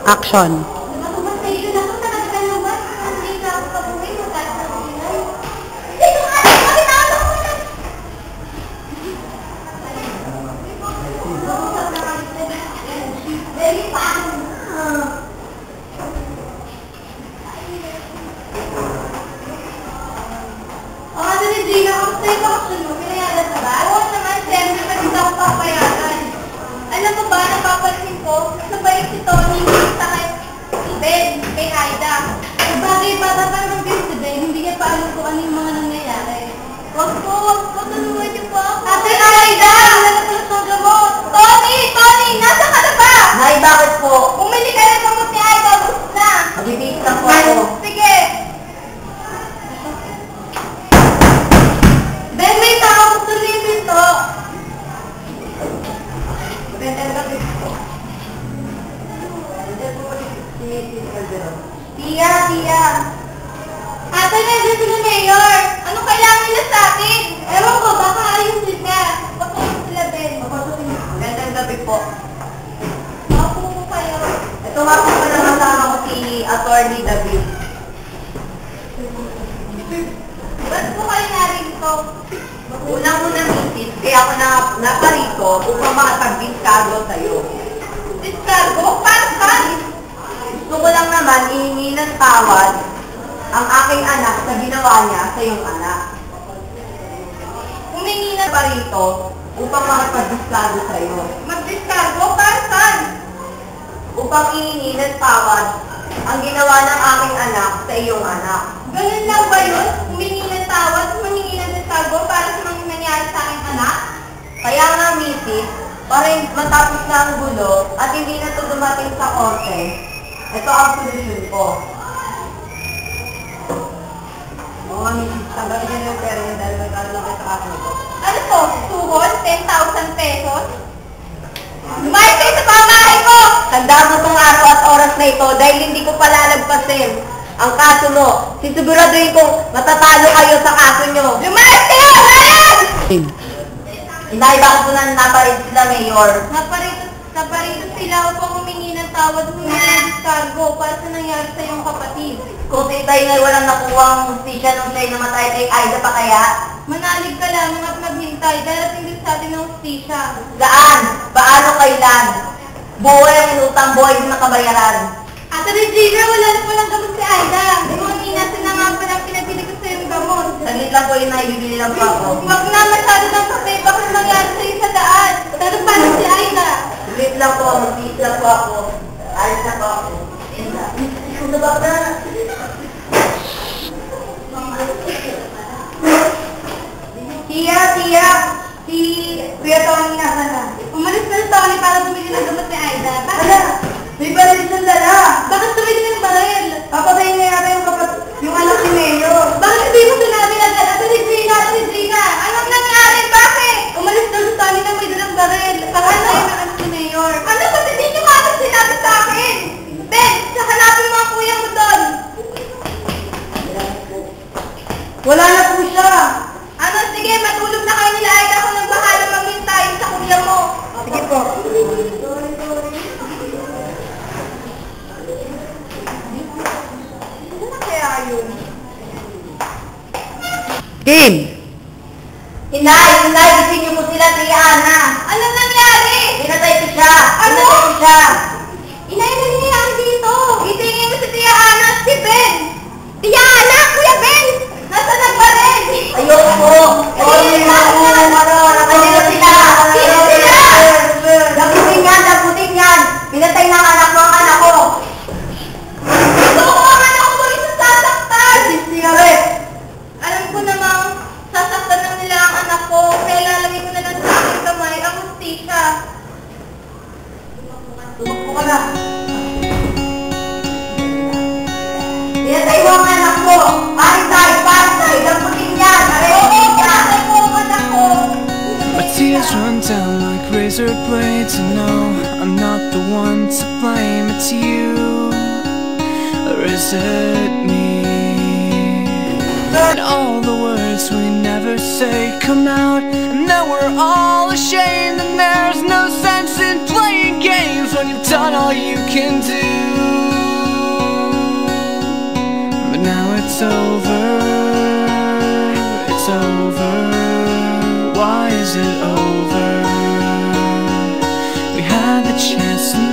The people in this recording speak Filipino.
Action. Alam mo ba, napapansin ko, sabay si Tony sa Ben, kay Aida. Sabagay, bata pa naman din si Ben, hindi niya pa alam kung ano yung mga nangyayari. Wag po, tulungan niyo po ako. Ate Aida! Wala na po sa gamot. Tony! Tony! Nasa ka na ba? Nay, bakit po? Bumili ka ng gamot ni Aida, gusto na. Magbibigit lang po ako. Sige. Ben, may tao, gusto na yung pinto. Tia. Ate, nandiyan sila Mayor. Anong kailangan nila sa atin? Ewan ko, baka ayusin ka. Papasok sila, Ben. Gandang gabi po. Ako po kayo. Ito nga po pala kasama ko si Atty. David. Ba't po kayo narito? Unang-una misis, kaya ako naparito upang makapag-discargo sa'yo. Discargo? Para saan? Gusto ko lang naman ihingi ng tawad ang aking anak sa ginawa niya sa iyong anak. Humingi na Parito upang makapag-discargo sa'yo. mag-discargo? Para saan? Upang ihingi ng tawad ang ginawa ng aking anak sa iyong anak. Ganun lang ba yun? Humingi ng tawad, humingi ng discargo para sa mga nangyari sa aking anak? Kaya nga misis, para matapos na ang gulo at hindi na ito dumating sa korte, ito ang solusyon ko. Mga misis, tanggapin niyo yung pera niyo dahil nagkano lang kayo sa akin ito. Ano to? Tuhon? 10,000 pesos? Lumayas kayo sa pamahay ko! Tandaan mo itong araw at oras na ito dahil hindi ko palalagpasin ang kaso mo. Sisiguraduhin kong matatalo kayo sa kaso nyo. Lumayas kayo! Lumayas! Hindi, bakit po na naparin sila, Mayor? Naparito sila upang humingi ng tawad, humingi ng discargo para sa nangyari sa iyong kapatid. Kung si Itay ngay walang nakuha ang hustisya nung siya'y namatay kay Aida pa kaya? Manalig ka lamang at maghintay, darating din sa atin ng hustisya. Saan? Paano kailan? Buhay ang inutang, buhay din nakabayaran. Ate Regina, wala na palang gamot si Aida. Yung inasin na nga palang pinabili ko sa iyong gamot. Saglit lang po yun na ibibili lang po ako. Huwag na masyado ng kapay, baka nangyari sa iyo sa daan. Pero paano si Aida? Saglit lang po, magtiis lang po ako. Alis na po ako. Kung nabak na. Tia, si Kuya Tony nasa na. Umalis na si Tony para bumili ng gamot ni Aida. Hala, may baril siyang dala. Bakit tumili ng baril? Papatayin na yata yung anak ni Mayor. Bakit hindi mo sinabi na dala? Ate Regina, anong nangyari? Bakit? Umalis na si Tony na may dalang baril. Bakit tayo ng anak ni Mayor? Ano ba? Hindi niyo kagad sinabi sa akin? Ben, hanapin mo ang kuya mo doon. Wala na po siya. Ano? Sige, matulog na kayo nila. Ay, ako nang bahala maghintay sa kuya mo. Sige po. Ano na kaya yun? Game! Inay, gising niyo po sila, Tia Ana. Anong nangyari? Pinatay ko siya. Ano? Pinatay ko siya. Inay, ano nangyayari dito? Itingin mo si Tia Ana at si Ben. Tia Ana, Kuya Ben! Nasaan ang baril? Ayoko. Sorry, nakalimutan sila. Sino sila? Nabuting yan. Pinatay na ang anak mo ang anak ko. Oo, ang anak ko rin sasaktan. Sigaret. Alam ko namang sasaktan na nila ang anak ko. Kaya lalagay ko na lang sa aking kamay ang hustisya. Tumakbo ka na. Pinatay mo ang anak ko. Paritay. Nabuting yan. Oo, pinatay ko ang anak ko. My tears run down like razor blades. And no, I'm not the one to blame. It's you, or is it me? And all the words we never say come out, and now we're all ashamed. And there's no sense in playing games when you've done all you can do. it's over, it's over. Why is it over? We had the chance to